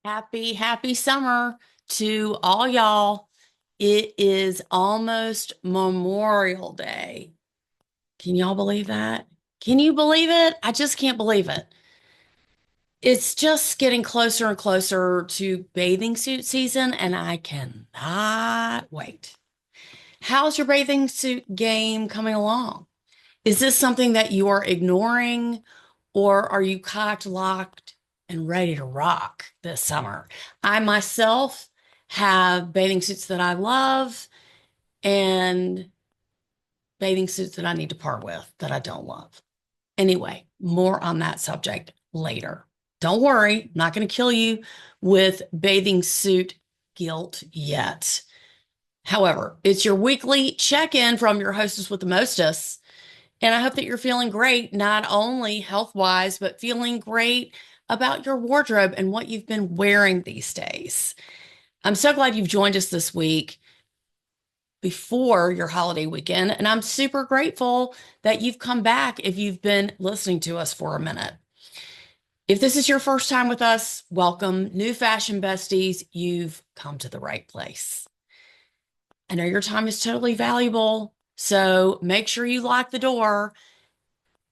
Happy summer to all y'all. It is almost Memorial Day. Can y'all believe that? Can you believe it? I just can't believe it. It's just getting closer and closer to bathing suit season, and I cannot wait. How's your bathing suit game coming along? Is this something that you are ignoring, or are you cocked, locked, and ready to rock this summer? I myself have bathing suits that I love and bathing suits that I need to part with that I don't love. Anyway, more on that subject later. Don't worry, I'm not going to kill you with bathing suit guilt yet. However, it's your weekly check in from your hostess with the mostest. And I hope that you're feeling great, not only health wise, but feeling great about your wardrobe and what you've been wearing these days. I'm so glad you've joined us this week before your holiday weekend. And I'm super grateful that you've come back if you've been listening to us for a minute. If this is your first time with us, welcome. New fashion besties, you've come to the right place. I know your time is totally valuable, so make sure you lock the door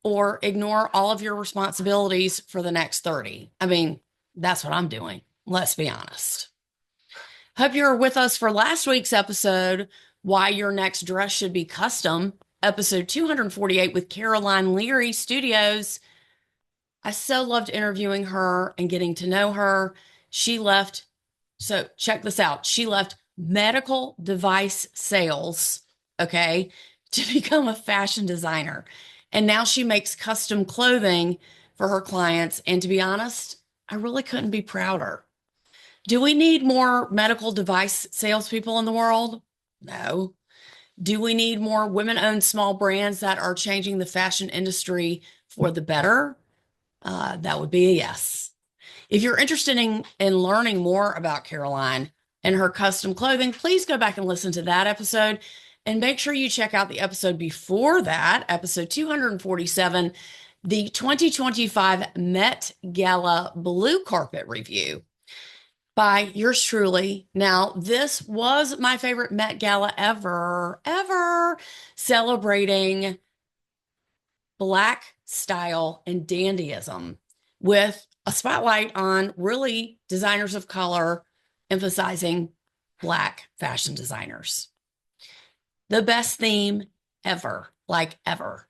or ignore all of your responsibilities for the next 30. I mean, that's what I'm doing. Let's be honest. Hope you're with us for last week's episode, Why Your Next Dress Should Be Custom, episode 248 with Caroline Leary Studios. I so loved interviewing her and getting to know her. She left, so check this out. She left medical device sales, okay, to become a fashion designer. And now she makes custom clothing for her clients. And to be honest, I really couldn't be prouder. Do we need more medical device salespeople in the world? No. Do we need more women-owned small brands that are changing the fashion industry for the better? That would be a yes. If you're interested in learning more about Caroline and her custom clothing, please go back and listen to that episode. And make sure you check out the episode before that, episode 247, the 2025 Met Gala Blue Carpet Review by yours truly. Now, this was my favorite Met Gala ever, celebrating Black style and dandyism with a spotlight on really designers of color, emphasizing Black fashion designers. The best theme ever, like ever.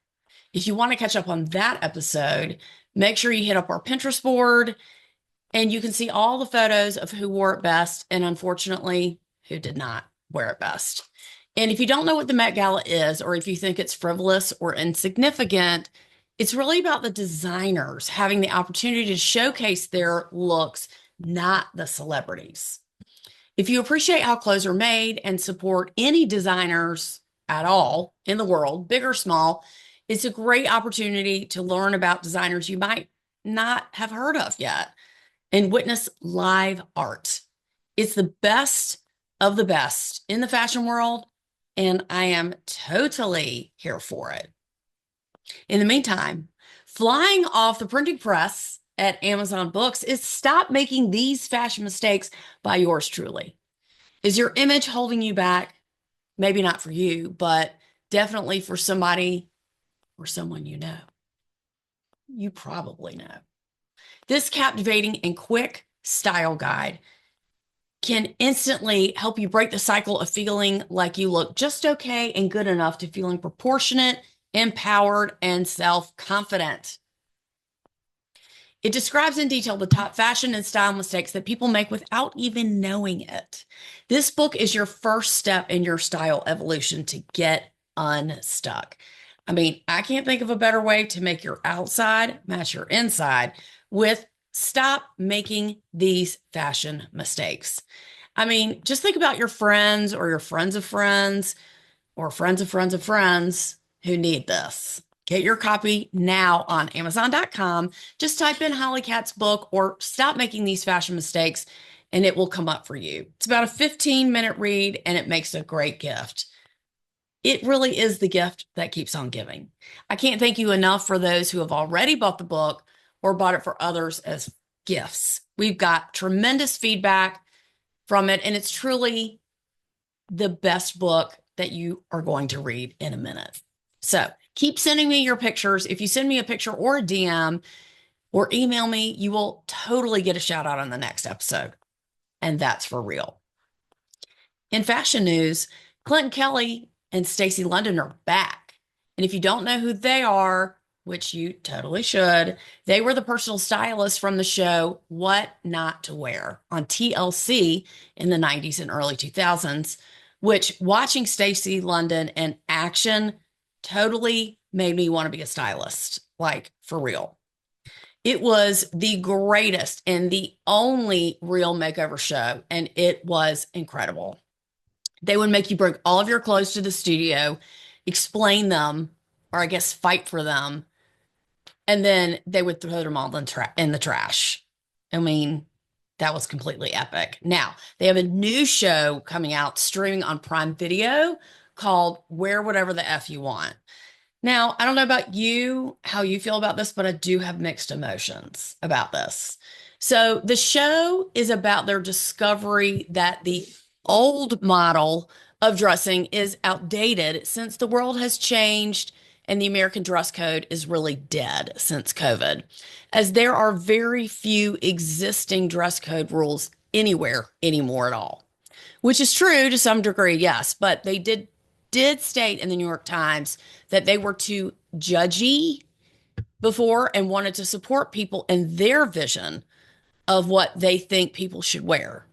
If you want to catch up on that episode, make sure you hit up our Pinterest board and you can see all the photos of who wore it best and unfortunately who did not wear it best. And if you don't know what the Met Gala is, or if you think it's frivolous or insignificant, it's really about the designers having the opportunity to showcase their looks, not the celebrities. If you appreciate how clothes are made and support any designers at all in the world, big or small, it's a great opportunity to learn about designers you might not have heard of yet and witness live art. It's the best of the best in the fashion world, and I am totally here for it. In the meantime, flying off the printing press at Amazon Books is Stop Making These Fashion Mistakes by yours truly. Is your image holding you back? Maybe not for you, but definitely for somebody or someone you know. You probably know. This captivating and quick style guide can instantly help you break the cycle of feeling like you look just okay and good enough to feeling proportionate, empowered, and self-confident. It describes in detail the top fashion and style mistakes that people make without even knowing it. This book is your first step in your style evolution to get unstuck. I mean, I can't think of a better way to make your outside match your inside with Stop Making These Fashion Mistakes. I mean, just think about your friends or your friends of friends or friends of friends of friends who need this. Get your copy now on Amazon.com. Just type in Holly Katz book or Stop Making These Fashion Mistakes, and it will come up for you. It's about a 15-minute read, and it makes a great gift. It really is the gift that keeps on giving. I can't thank you enough for those who have already bought the book or bought it for others as gifts. We've got tremendous feedback from it, and it's truly the best book that you are going to read in a minute. So keep sending me your pictures. If you send me a picture or a DM or email me, you will totally get a shout out on the next episode. And that's for real. In fashion news, Clinton Kelly and Stacey London are back. And if you don't know who they are, which you totally should, they were the personal stylists from the show What Not to Wear on TLC in the 90s and early 2000s, which watching Stacey London in action totally made me want to be a stylist, like for real. It was the greatest and the only real makeover show, and it was incredible. They would make you bring all of your clothes to the studio, explain them, or I guess fight for them, and then they would throw them all in the trash. I mean, that was completely epic. Now, they have a new show coming out streaming on Prime Video called Wear Whatever the F You Want. Now, I don't know about you, how you feel about this, but I do have mixed emotions about this. So the show is about their discovery that the old model of dressing is outdated since the world has changed and the American dress code is really dead since COVID, as there are very few existing dress code rules anywhere anymore at all, which is true to some degree, yes, but they did state in the New York Times that they were too judgy before and wanted to support people in their vision of what they think people should wear.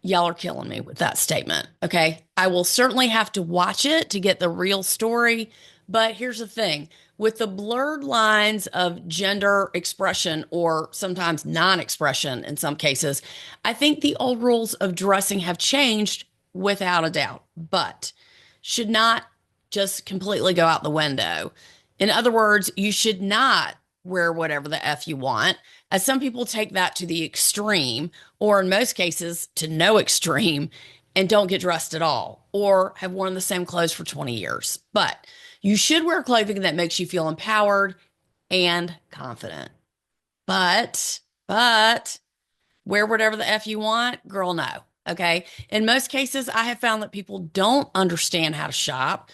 Y'all are killing me with that statement. Okay. I will certainly have to watch it to get the real story. But here's the thing, with the blurred lines of gender expression or sometimes non-expression in some cases, I think the old rules of dressing have changed without a doubt, but should not just completely go out the window. In other words, you should not wear whatever the F you want, as some people take that to the extreme, or in most cases to no extreme, and don't get dressed at all, or have worn the same clothes for 20 years. But you should wear clothing that makes you feel empowered and confident. But wear whatever the F you want, girl, no. Okay. In most cases, I have found that people don't understand how to shop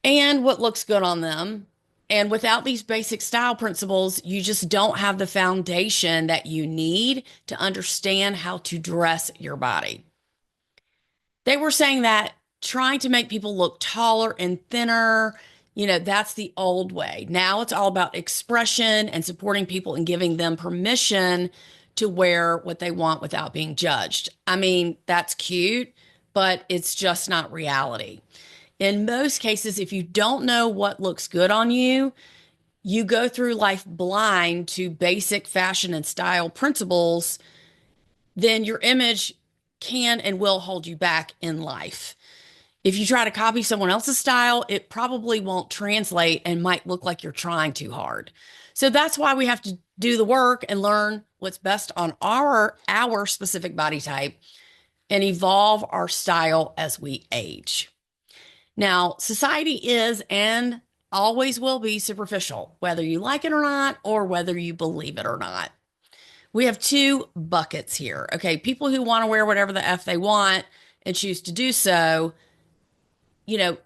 and what looks good on them. And without these basic style principles, you just don't have the foundation that you need to understand how to dress your body. They were saying that trying to make people look taller and thinner, that's the old way. Now it's all about expression and supporting people and giving them permission to wear what they want without being judged. I mean, that's cute, but it's just not reality. In most cases, if you don't know what looks good on you, you go through life blind to basic fashion and style principles, then your image can and will hold you back in life. If you try to copy someone else's style, it probably won't translate and might look like you're trying too hard. So that's why we have to do the work and learn what's best on our specific body type and evolve our style as we age. Now, society is and always will be superficial, whether you like it or not, or whether you believe it or not. We have two buckets here. Okay, people who want to wear whatever the F they want and choose to do so,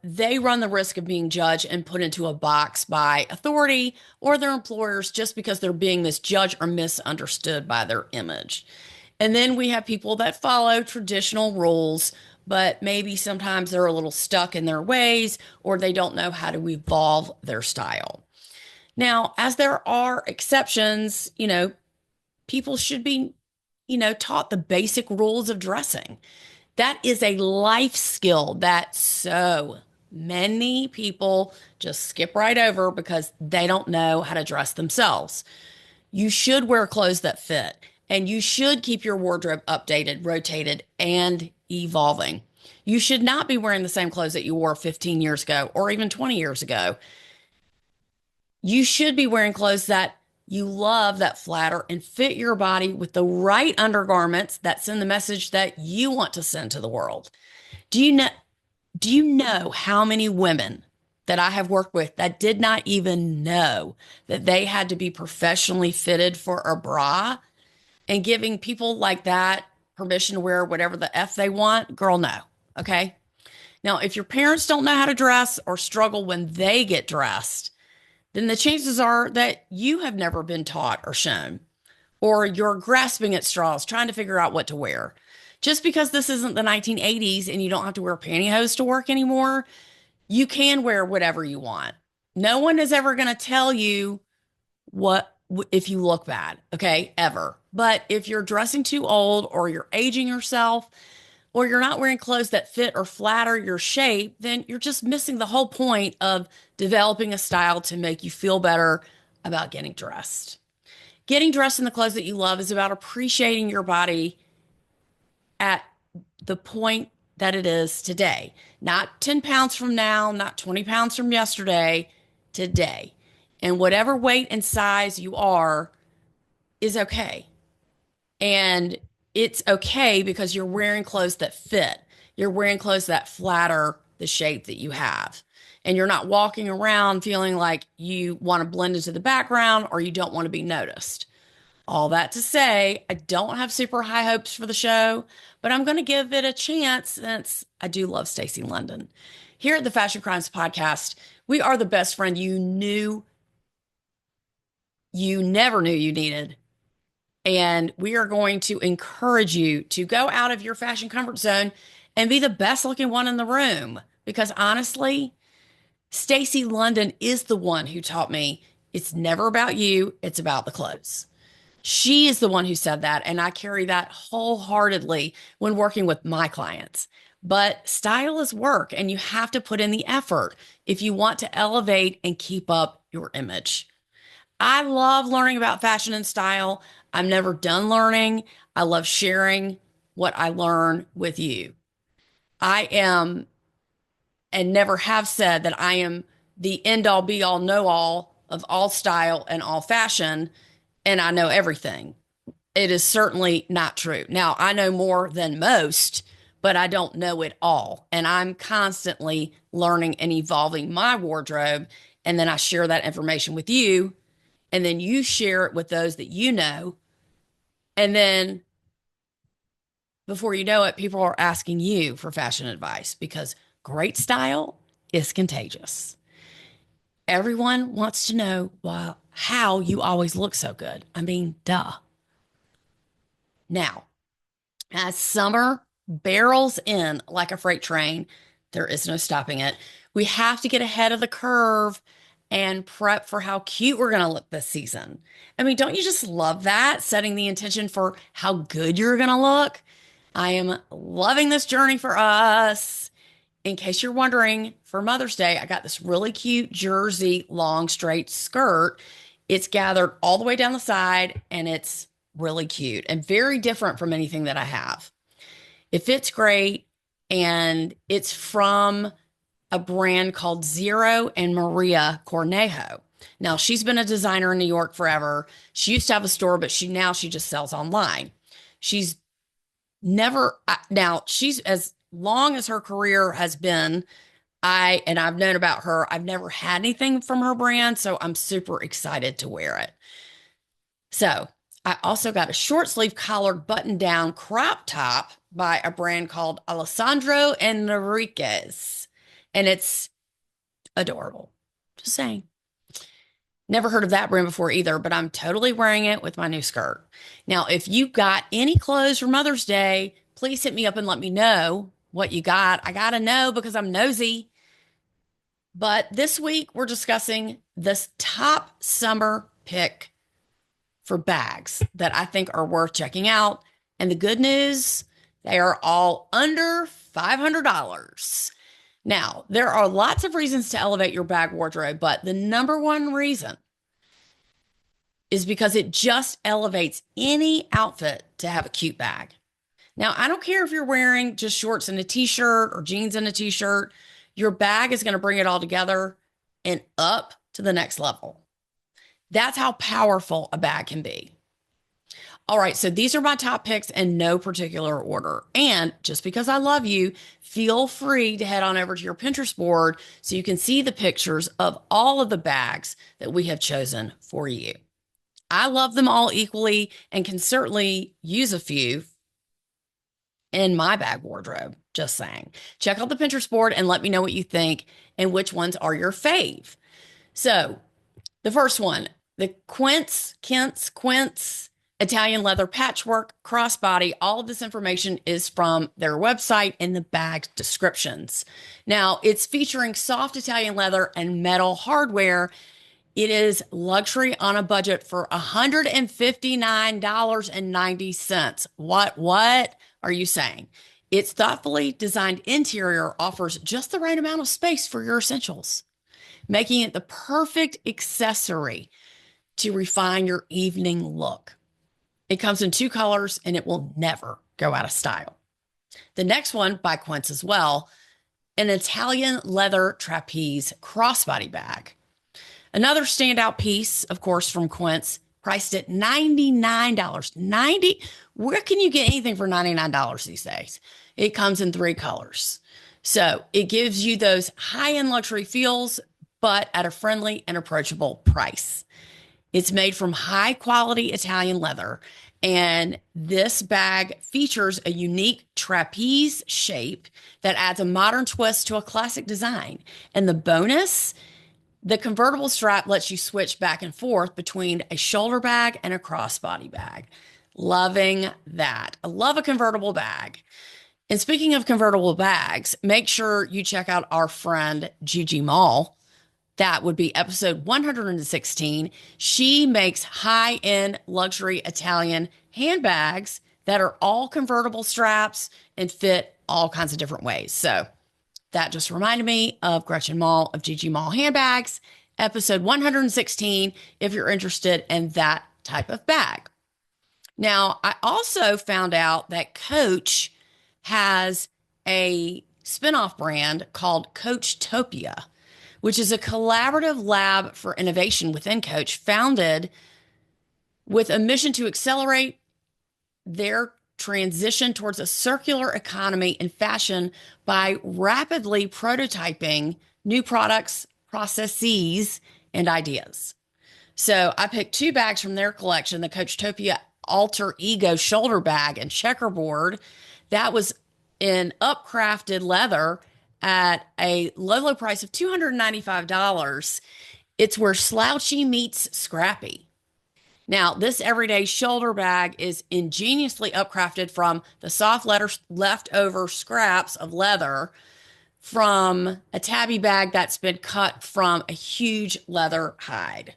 they run the risk of being judged and put into a box by authority or their employers just because they're being misjudged or misunderstood by their image. And then we have people that follow traditional rules, but maybe sometimes they're a little stuck in their ways or they don't know how to evolve their style. Now, as there are exceptions, people should be, taught the basic rules of dressing. That is a life skill that so many people just skip right over because they don't know how to dress themselves. You should wear clothes that fit, and you should keep your wardrobe updated, rotated, and evolving. You should not be wearing the same clothes that you wore 15 years ago or even 20 years ago. You should be wearing clothes that you love, that flatter and fit your body with the right undergarments that send the message that you want to send to the world. Do you know how many women that I have worked with that did not even know that they had to be professionally fitted for a bra, and giving people like that permission to wear whatever the F they want, girl, no. Okay. Now, if your parents don't know how to dress or struggle when they get dressed, then the chances are that you have never been taught or shown, or you're grasping at straws trying to figure out what to wear. Just because this isn't the 1980s and you don't have to wear pantyhose to work anymore, you can wear whatever you want. No one is ever going to tell you what if you look bad, okay? Ever. But if you're dressing too old or you're aging yourself or you're not wearing clothes that fit or flatter your shape, then you're just missing the whole point of developing a style to make you feel better about getting dressed. Getting dressed in the clothes that you love is about appreciating your body at the point that it is today. Not 10 pounds from now, not 20 pounds from yesterday, today. And whatever weight and size you are is okay. And it's okay because you're wearing clothes that fit. You're wearing clothes that flatter the shape that you have. And you're not walking around feeling like you want to blend into the background or you don't want to be noticed. All that to say, I don't have super high hopes for the show, but I'm going to give it a chance since I do love Stacey London. Here at the Fashion Crimes Podcast, we are the best friend you never knew you needed. And we are going to encourage you to go out of your fashion comfort zone and be the best looking one in the room. Because honestly, Stacey London is the one who taught me it's never about you, it's about the clothes. She is the one who said that, and I carry that wholeheartedly when working with my clients. But style is work, and you have to put in the effort if you want to elevate and keep up your image. I love learning about fashion and style. I'm never done learning. I love sharing what I learn with you. I am and never have said that I am the end all be all know all of all style and all fashion, and I know everything. It is certainly not true. Now, I know more than most, but I don't know it all. And I'm constantly learning and evolving my wardrobe. And then I share that information with you. And then you share it with those that you know. And then before you know it, people are asking you for fashion advice because great style is contagious. Everyone wants to know, well, how you always look so good. I mean, duh. Now, as summer barrels in like a freight train, there is no stopping it. We have to get ahead of the curve and prep for how cute we're going to look this season. I mean, don't you just love that? Setting the intention for how good you're going to look. I am loving this journey for us. In case you're wondering, for Mother's Day, I got this really cute jersey long straight skirt. It's gathered all the way down the side and it's really cute and very different from anything that I have. It fits great and it's from a brand called Zero and Maria Cornejo. Now, she's been a designer in New York forever. She used to have a store, but she just sells online. She's never now she's as long as her career has been, I've known about her. I've never had anything from her brand, so I'm super excited to wear it. So I also got a short sleeve collared button down crop top by a brand called Alessandro Enriquez. And it's adorable. Just saying. Never heard of that brand before either, but I'm totally wearing it with my new skirt. Now, if you got any clothes for Mother's Day, please hit me up and let me know what you got. I got to know because I'm nosy. But this week, we're discussing this top summer pick for bags that I think are worth checking out. And the good news, they are all under $500. Now, there are lots of reasons to elevate your bag wardrobe, but the number one reason is because it just elevates any outfit to have a cute bag. Now, I don't care if you're wearing just shorts and a t-shirt or jeans and a t-shirt, your bag is going to bring it all together and up to the next level. That's how powerful a bag can be. All right, so these are my top picks in no particular order. And just because I love you, feel free to head on over to your Pinterest board so you can see the pictures of all of the bags that we have chosen for you. I love them all equally and can certainly use a few in my bag wardrobe. Just saying. Check out the Pinterest board and let me know what you think and which ones are your fave. So, the first one, the Quince Italian leather patchwork crossbody. All of this information is from their website in the bag descriptions. Now, it's featuring soft Italian leather and metal hardware. It is luxury on a budget for $159.90. What are you saying? Its thoughtfully designed interior offers just the right amount of space for your essentials, making it the perfect accessory to refine your evening look. It comes in 2 colors and it will never go out of style. The next one by Quince as well, an Italian leather trapeze crossbody bag. Another standout piece, of course, from Quince, priced at $99. Where can you get anything for $99 these days? It comes in 3 colors. So it gives you those high-end luxury feels, but at a friendly and approachable price. It's made from high-quality Italian leather, and this bag features a unique trapeze shape that adds a modern twist to a classic design. And the bonus, the convertible strap lets you switch back and forth between a shoulder bag and a crossbody bag. Loving that. I love a convertible bag. And speaking of convertible bags, make sure you check out our friend Gigi Mall. That would be episode 116. She makes high-end luxury Italian handbags that are all convertible straps and fit all kinds of different ways. So that just reminded me of Gretchen Mall of Gigi Mall Handbags, episode 116, if you're interested in that type of bag. Now, I also found out that Coach has a spinoff brand called Coachtopia, which is a collaborative lab for innovation within Coach, founded with a mission to accelerate their transition towards a circular economy in fashion by rapidly prototyping new products, processes, and ideas. So I picked 2 bags from their collection, the Coachtopia Alter Ego shoulder bag and checkerboard. That was in upcrafted leather at a low price of $295. It's where slouchy meets scrappy. Now, this everyday shoulder bag is ingeniously upcrafted from the soft leftover scraps of leather from a tabby bag that's been cut from a huge leather hide.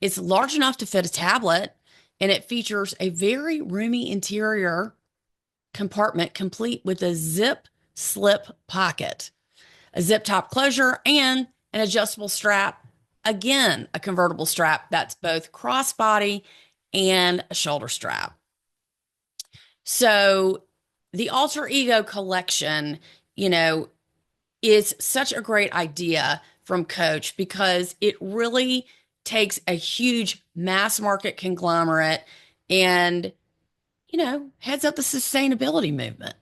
It's large enough to fit a tablet, and it features a very roomy interior compartment complete with a zip slip pocket, a zip top closure, and an adjustable strap. Again, a convertible strap that's both crossbody and a shoulder strap. So the Alter Ego collection, is such a great idea from Coach because it really takes a huge mass market conglomerate and, heads up the sustainability movement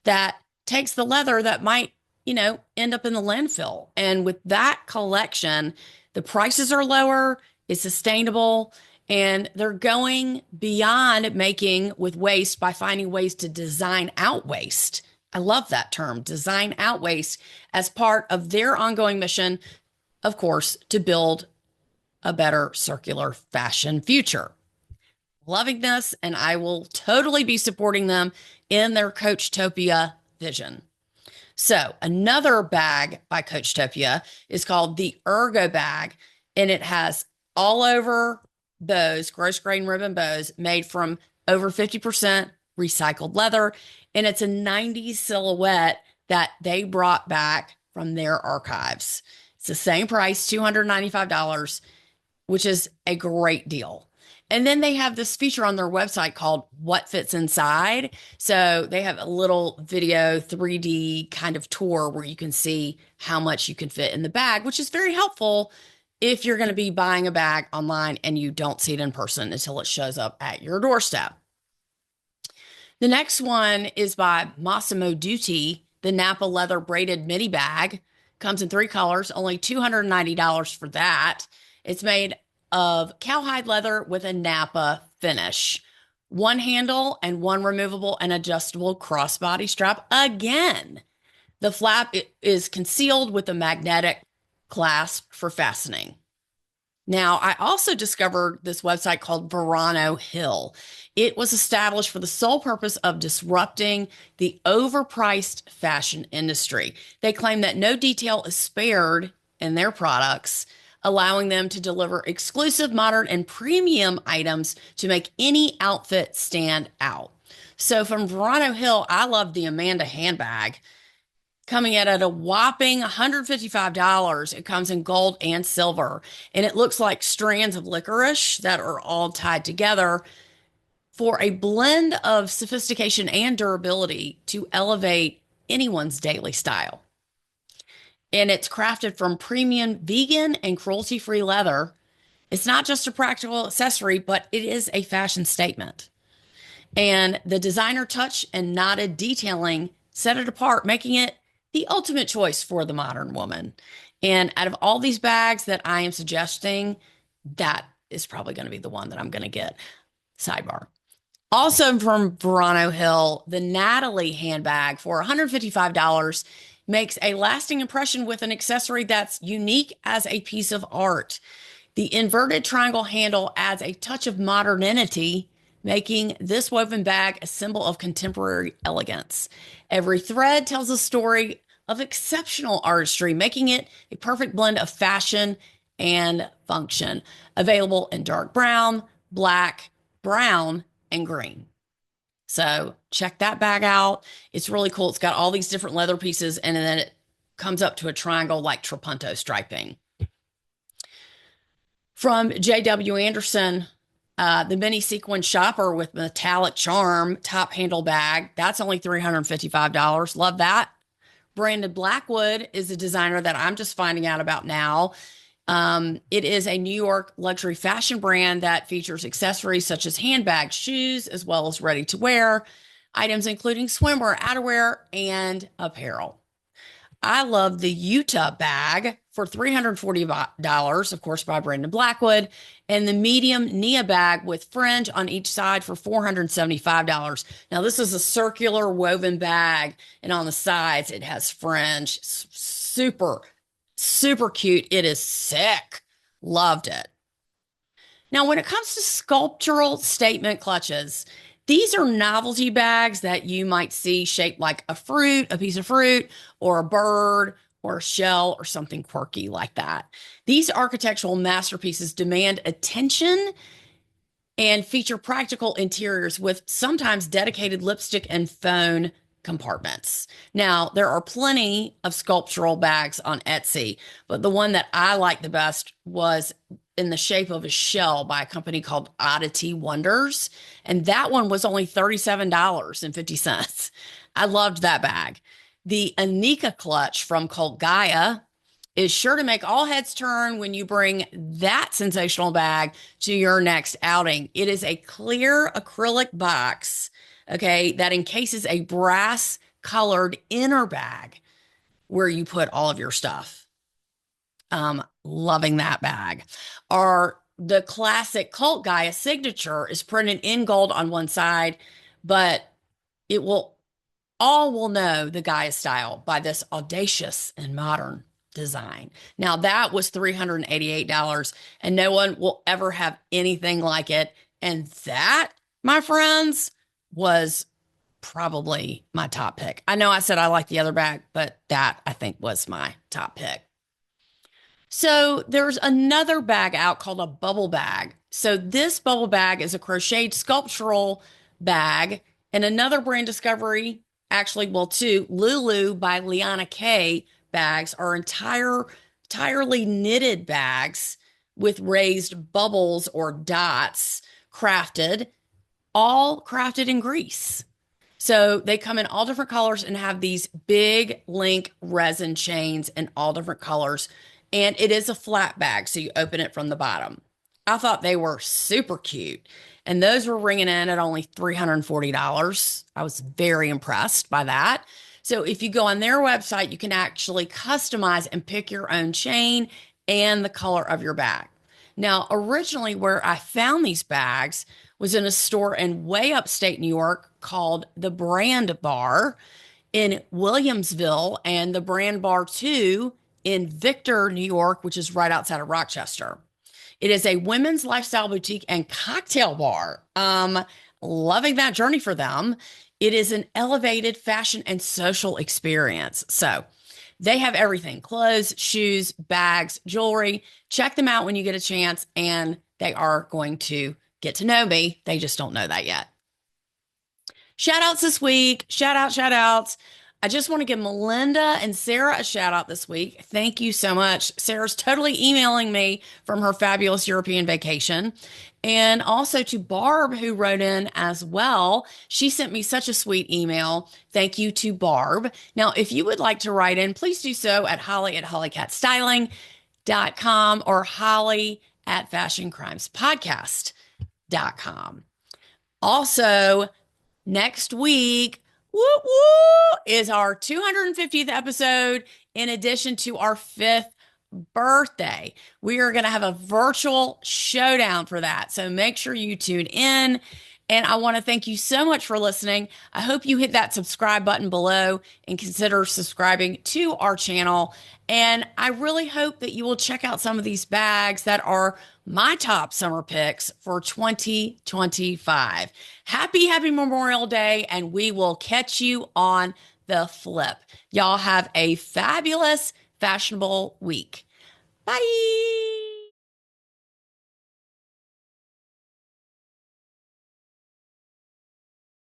that takes the leather that might, end up in the landfill. And with that collection, the prices are lower, it's sustainable, and they're going beyond making with waste by finding ways to design out waste. I love that term, design out waste, as part of their ongoing mission, of course, to build a better circular fashion future. Loving this, and I will totally be supporting them in their Coachtopia vision. So another bag by Coachtopia is called the Ergo bag, and it has all over bows, gross grain ribbon bows made from over 50% recycled leather, and it's a 90s silhouette that they brought back from their archives. It's the same price, $295, which is a great deal. And then they have this feature on their website called What Fits Inside. So they have a little video 3D kind of tour where you can see how much you can fit in the bag, which is very helpful if you're going to be buying a bag online and you don't see it in person until it shows up at your doorstep. The next one is by Massimo Dutti, the Napa leather braided mini bag. Comes in three colors, only $290 for that. It's made of cowhide leather with a Napa finish. One handle and one removable and adjustable crossbody strap. Again, the flap is concealed with a magnetic clasp for fastening. Now, I also discovered this website called Verano Hill. It was established for the sole purpose of disrupting the overpriced fashion industry. They claim that no detail is spared in their products, allowing them to deliver exclusive, modern, and premium items to make any outfit stand out. So from Verano Hill, I love the Amanda handbag coming in at a whopping $155. It comes in gold and silver, and it looks like strands of licorice that are all tied together for a blend of sophistication and durability to elevate anyone's daily style. And it's crafted from premium vegan and cruelty-free leather. It's not just a practical accessory, but it is a fashion statement. And the designer touch and knotted detailing set it apart, making it the ultimate choice for the modern woman. And out of all these bags that I am suggesting, that is probably going to be the one that I'm going to get. Sidebar. Also from Verano Hill, the Natalie handbag for $155 makes a lasting impression with an accessory that's unique as a piece of art. The inverted triangle handle adds a touch of modernity, making this woven bag a symbol of contemporary elegance. Every thread tells a story of exceptional artistry, making it a perfect blend of fashion and function. Available in dark brown, black, brown, and green. So check that bag out. It's really cool. It's got all these different leather pieces, and then it comes up to a triangle like trapunto striping. From J.W. Anderson, the mini sequin shopper with metallic charm top handle bag. That's only $355. Love that. Brandon Blackwood is a designer that I'm just finding out about now. It is a New York luxury fashion brand that features accessories such as handbags, shoes, as well as ready-to-wear items, including swimwear, outerwear, and apparel. I love the Utah bag for $340, of course, by Brandon Blackwood, and the medium Nia bag with fringe on each side for $475. Now, this is a circular woven bag, and on the sides, it has fringe. Super, super cute. It is sick. Loved it. Now, when it comes to sculptural statement clutches, these are novelty bags that you might see shaped like a fruit, a piece of fruit, or a bird, or a shell, or something quirky like that. These architectural masterpieces demand attention and feature practical interiors with sometimes dedicated lipstick and phone compartments. Now, there are plenty of sculptural bags on Etsy, but the one that I liked the best was in the shape of a shell by a company called Oddity Wonders. And that one was only $37.50. I loved that bag. The Anika clutch from Cult Gaia is sure to make all heads turn when you bring that sensational bag to your next outing. It is a clear acrylic box, okay, that encases a brass colored inner bag where you put all of your stuff. Loving that bag. The classic Cult Gaia signature is printed in gold on one side, but all will know the Gaia style by this audacious and modern design. Now, that was $388, and no one will ever have anything like it. And that, my friends, was probably my top pick. I know I said I liked the other bag, but that I think was my top pick. So there's another bag out called a bubble bag. So this bubble bag is a crocheted sculptural bag, and another brand discovery, actually, well, two, Lulu by Liana K bags are entirely knitted bags with raised bubbles or dots all crafted in Greece. So they come in all different colors and have these big link resin chains in all different colors. And it is a flat bag, so you open it from the bottom. I thought they were super cute. And those were ringing in at only $340. I was very impressed by that. So if you go on their website, you can actually customize and pick your own chain and the color of your bag. Now, originally, where I found these bags was in a store in way upstate New York called the Brand Bar in Williamsville and the Brand Bar 2 in Victor, New York, which is right outside of Rochester. It is a women's lifestyle boutique and cocktail bar. Loving that journey for them. It is an elevated fashion and social experience. So they have everything: clothes, shoes, bags, jewelry. Check them out when you get a chance, and they are going to get to know me. They just don't know that yet. Shout outs this week. Shout outs. I just want to give Melinda and Sarah a shout out this week. Thank you so much. Sarah's totally emailing me from her fabulous European vacation. And also to Barb, who wrote in as well. She sent me such a sweet email. Thank you to Barb. Now, if you would like to write in, please do so at holly@hollycatstyling.com or holly@fashioncrimespodcast.com. Also, next week, woo woo, is our 250th episode in addition to our 5th birthday. We are going to have a virtual showdown for that. So make sure you tune in. And I want to thank you so much for listening. I hope you hit that subscribe button below and consider subscribing to our channel. And I really hope that you will check out some of these bags that are my top summer picks for 2025. Happy Memorial Day, and we will catch you on the flip. Y'all have a fabulous, fashionable week. Bye.